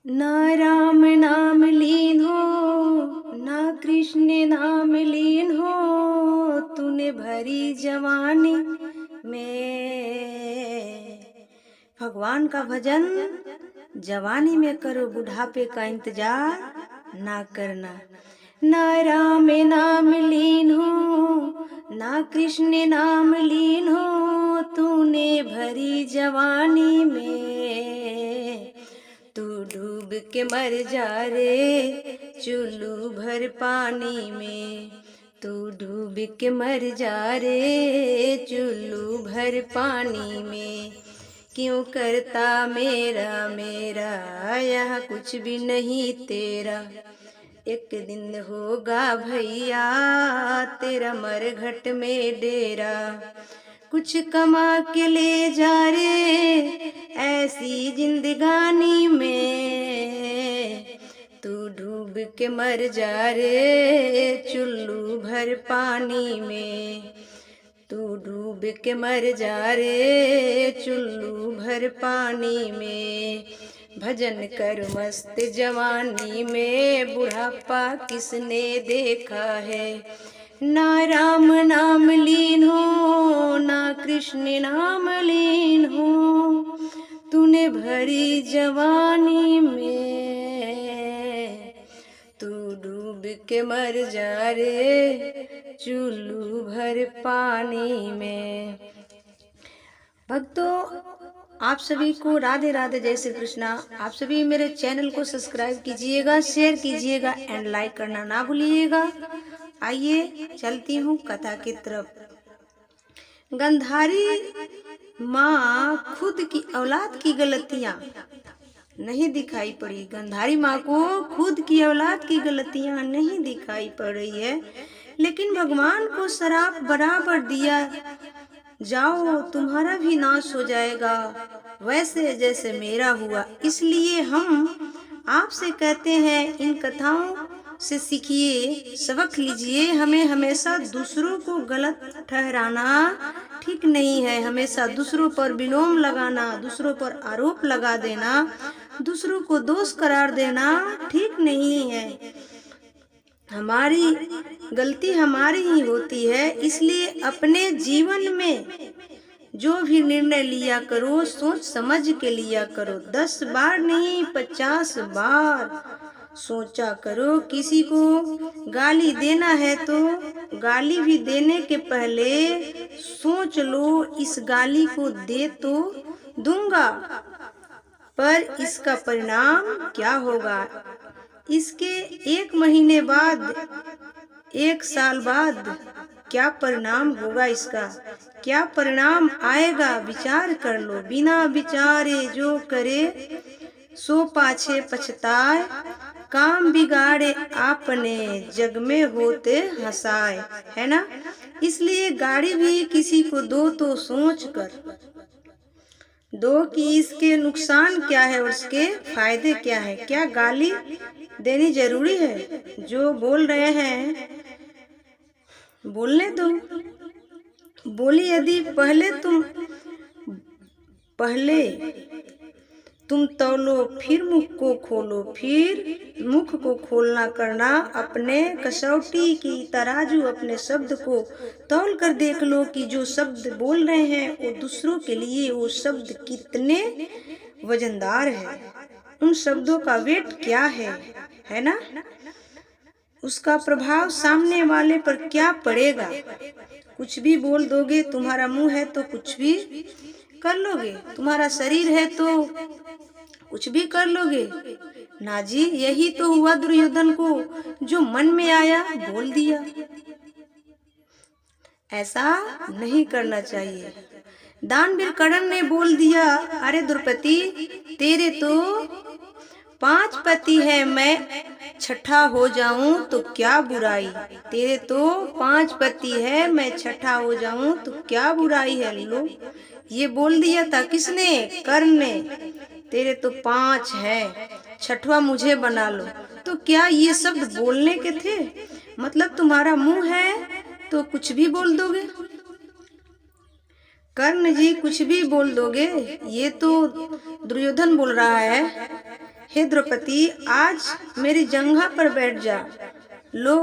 ना राम नाम लीन हो, ना कृष्ण नाम लीन हो, तूने भरी जवानी में। भगवान का भजन जवानी में करो, बुढ़ापे का इंतजार ना करना। ना राम नाम लीन हो, ना कृष्ण नाम लीन हो, तूने भरी जवानी में। तू डूब के मर जा रे चुल्लू भर पानी में। तू डूब के मर जा रे चुल्लू भर पानी में। क्यों करता मेरा मेरा, यहाँ कुछ भी नहीं तेरा। एक दिन होगा भैया तेरा मरघट में डेरा। कुछ कमा के ले जा रे ऐसी जिंदगानी में। तू डूब के मर जा रे चुल्लू भर पानी में। तू डूब के मर जा रे चुल्लू भर पानी में। भजन कर मस्त जवानी में, बुढ़ापा किसने देखा है। ना राम नाम लीन हो, ना कृष्ण नाम लीन हो, तूने भरी जवानी में। तू डूब के मर जा रे चुल्लू भर पानी में। भक्तों, आप सभी को राधे राधे, जय श्री कृष्णा। आप सभी मेरे चैनल को सब्सक्राइब कीजिएगा, शेयर कीजिएगा एंड लाइक करना ना भूलिएगा। आइए चलती हूँ कथा की तरफ। गंधारी माँ खुद की औलाद की गलतियाँ नहीं दिखाई पड़ी। गंधारी माँ को खुद की औलाद की गलतियाँ नहीं दिखाई पड़ रही है, लेकिन भगवान को श्राप बराबर दिया, जाओ तुम्हारा भी नाश हो जाएगा वैसे जैसे मेरा हुआ। इसलिए हम आपसे कहते हैं, इन कथाओं से सीखिए, सबक लीजिए। हमें हमेशा दूसरों को गलत ठहराना ठीक नहीं है। हमेशा दूसरों पर विलोम लगाना, दूसरों पर आरोप लगा देना, दूसरों को दोष करार देना ठीक नहीं है। हमारी गलती हमारी ही होती है। इसलिए अपने जीवन में जो भी निर्णय लिया करो, सोच समझ के लिया करो। 10 बार नहीं 50 बार सोचा करो। किसी को गाली देना है तो गाली भी देने के पहले सोच लो, इस गाली को दे तो दूंगा, पर इसका परिणाम क्या होगा। इसके 1 महीने बाद, 1 साल बाद क्या परिणाम होगा, इसका क्या परिणाम आएगा, विचार कर लो। बिना विचारे जो करे सो पाछे पछताए, काम बिगाड़े आपने जग में होते हंसाए, है ना। इसलिए गाड़ी भी किसी को दो तो सोच कर दो कि इसके नुकसान क्या है और उसके फायदे क्या है। क्या गाली देनी जरूरी है? जो बोल रहे हैं बोलने दो। बोली यदि पहले तुम तौलो, फिर मुख को खोलो, फिर मुख को खोलना करना। अपने कसौटी की तराजू, अपने शब्द को तौल कर देख लो कि जो शब्द बोल रहे हैं वो दूसरों के लिए वो शब्द कितने वजनदार है। उन शब्दों का वेट क्या है ना। उसका प्रभाव सामने वाले पर क्या पड़ेगा। कुछ भी बोल दोगे, तुम्हारा मुंह है तो कुछ भी कर लोगे, तुम्हारा शरीर है तो कुछ भी कर लोगे ना जी। यही तो हुआ दुर्योधन को, जो मन में आया बोल दिया। ऐसा नहीं करना चाहिए। दानवीर कर्ण ने बोल दिया, अरे द्रौपदी तेरे तो 5 पति है, मैं छठा हो जाऊं तो क्या बुराई। तेरे तो 5 पति है, मैं छठा हो जाऊं तो क्या बुराई है। लो, ये बोल दिया था किसने? कर्ण ने। तेरे तो 5 है, छठवा मुझे बना लो। तो क्या ये शब्द बोलने के थे? मतलब तुम्हारा मुंह है तो कुछ भी बोल दोगे। कर्ण जी कुछ भी बोल दोगे। ये तो दुर्योधन बोल रहा हे द्रौपदी, आज मेरी जंघा पर बैठ जा। लो,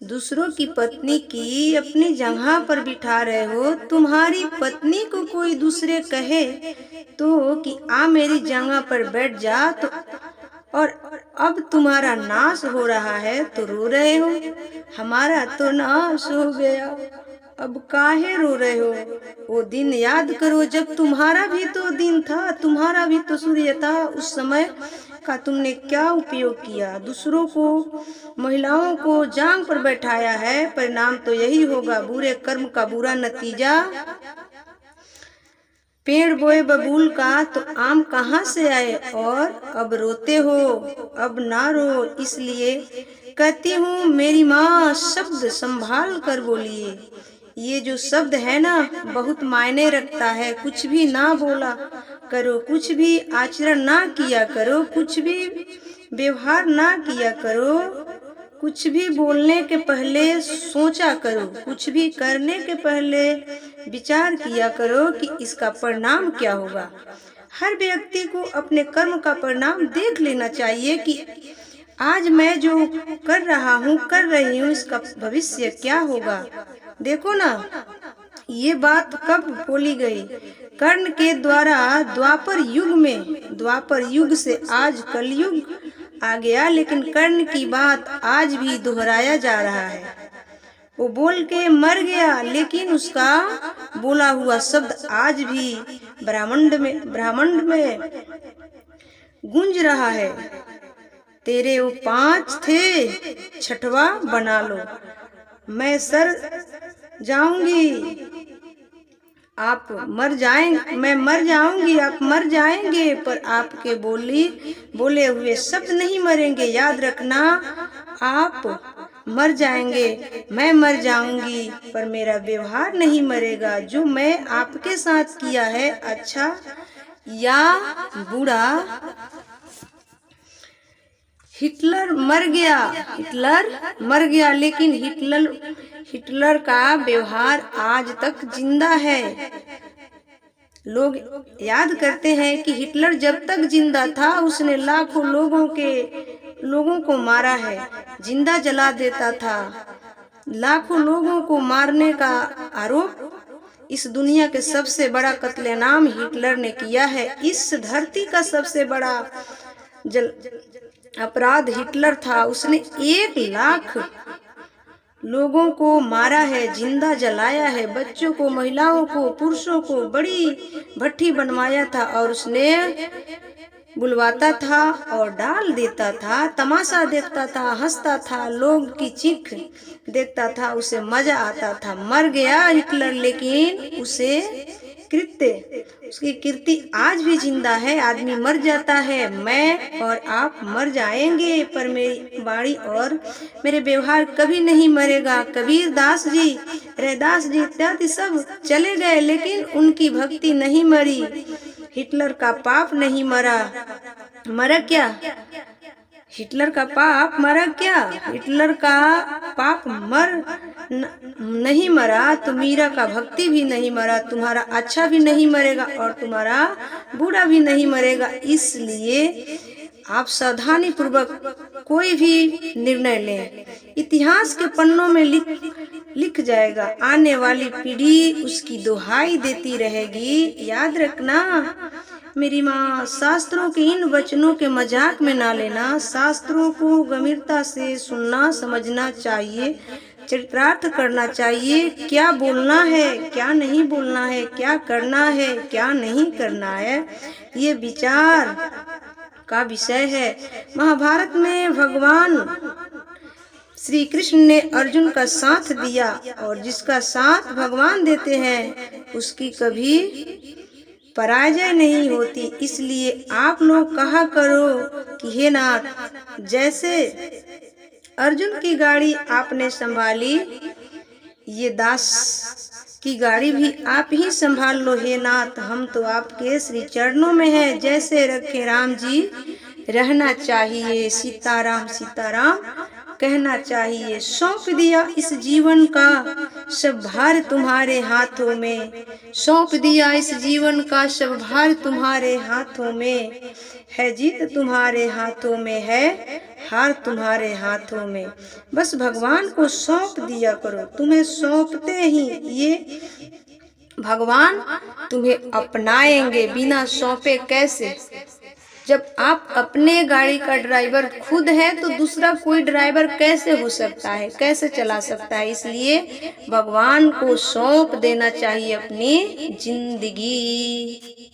दूसरों की पत्नी की अपनी जगह पर बिठा रहे हो। तुम्हारी पत्नी को कोई दूसरे कहे तो कि आ मेरी जगह पर बैठ जा, तो और अब तुम्हारा नाश हो रहा है तो रो रहे हो। हमारा तो नाश हो गया, अब काहे रो रहे हो? वो दिन याद करो जब तुम्हारा भी तो दिन था, तुम्हारा भी तो सूर्य था। उस समय का तुमने क्या उपयोग किया? दूसरों को, महिलाओं को जांग पर बैठाया है। परिणाम तो यही होगा, बुरे कर्म का बुरा नतीजा। पेड़ बोए बबूल का तो आम कहाँ से आए? और अब रोते हो, अब ना रो। इसलिए कहती हूँ मेरी माँ, शब्द संभाल कर बोलिए। ये जो शब्द है ना, बहुत मायने रखता है। कुछ भी ना बोला करो, कुछ भी आचरण ना किया करो, कुछ भी व्यवहार ना किया करो, कुछ भी बोलने के पहले सोचा करो, कुछ भी करने के पहले विचार किया करो कि इसका परिणाम क्या होगा। हर व्यक्ति को अपने कर्म का परिणाम देख लेना चाहिए कि आज मैं जो कर रहा हूँ, कर रही हूँ, इसका भविष्य क्या होगा। देखो ना, ये बात कब बोली गई? कर्ण के द्वारा द्वापर युग से आज कलयुग आ गया, लेकिन कर्ण की बात आज भी दोहराया जा रहा है। वो बोल के मर गया, लेकिन उसका बोला हुआ शब्द आज भी ब्रह्मांड में गूंज रहा है। तेरे वो 5 थे, 6वां बना लो। मैं सर जाऊंगी, आप मर जाएंगे, मैं मर जाऊंगी, आप मर जाएंगे, पर आपके बोले हुए शब्द नहीं मरेंगे। याद रखना, आप मर जाएंगे, मैं मर जाऊंगी, पर मेरा व्यवहार नहीं मरेगा। जो मैं आपके साथ किया है, अच्छा या बुरा। हिटलर मर गया, लेकिन हिटलर का व्यवहार आज तक जिंदा है। लोग याद करते हैं कि हिटलर जब तक जिंदा था उसने लाखों लोगों को मारा है, जिंदा जला देता था। लाखों लोगों को मारने का आरोप इस दुनिया के सबसे बड़ा कत्लेआम हिटलर ने किया है। इस धरती का सबसे बड़ा अपराध हिटलर था। उसने 1 लाख लोगों को मारा है, जिंदा जलाया है, बच्चों को, महिलाओं को, पुरुषों को बड़ी भट्टी बनवाया था, और उसने बुलवाता था और डाल देता था, तमाशा देखता था, हंसता था, लोग की चीख देखता था, उसे मजा आता था। मर गया हिटलर, लेकिन उसकी कीर्ति आज भी जिंदा है। आदमी मर जाता है, मैं और आप मर जाएंगे, पर मेरी वाणी और मेरे व्यवहार कभी नहीं मरेगा। कबीर दास जी, रैदास जी इत्यादि सब चले गए, लेकिन उनकी भक्ति नहीं मरी। हिटलर का पाप नहीं मरा क्या? हिटलर का पाप मरा क्या? हिटलर का पाप नहीं मरा तो मीरा का भक्ति भी नहीं मरा। तुम्हारा अच्छा भी नहीं मरेगा और तुम्हारा बुरा भी नहीं मरेगा। इसलिए आप सावधानी पूर्वक कोई भी निर्णय लें, इतिहास के पन्नों में लिख जाएगा। आने वाली पीढ़ी उसकी दुहाई देती रहेगी। याद रखना मेरी माँ, शास्त्रों के इन वचनों के मजाक में ना लेना। शास्त्रों को गंभीरता से सुनना, समझना चाहिए, चरितार्थ करना चाहिए। क्या बोलना है, क्या नहीं बोलना है, क्या करना है, क्या नहीं करना है, ये विचार का विषय है। महाभारत में भगवान श्री कृष्ण ने अर्जुन का साथ दिया, और जिसका साथ भगवान देते हैं उसकी कभी पराजय नहीं होती। इसलिए आप लोग कहा करो कि हे नाथ, जैसे अर्जुन की गाड़ी आपने संभाली, ये दास की गाड़ी भी आप ही संभाल लो। हे नाथ, हम तो आपके श्री चरणों में हैं। जैसे रखे राम जी रहना चाहिए। सीताराम सीताराम कहना चाहिए, सौंप दिया इस जीवन का सब भार तुम्हारे हाथों में, सौंप दिया इस जीवन का सब भार तुम्हारे हाथों में, है जीत तुम्हारे हाथों में, है हार तुम्हारे हाथों में। बस भगवान को सौंप दिया करो, तुम्हें सौंपते ही ये भगवान तुम्हें अपनाएंगे, बिना सौंपे कैसे। जब आप अपने गाड़ी का ड्राइवर खुद है तो दूसरा कोई ड्राइवर कैसे हो सकता है, कैसे चला सकता है। इसलिए भगवान को सौंप देना चाहिए अपनी जिंदगी।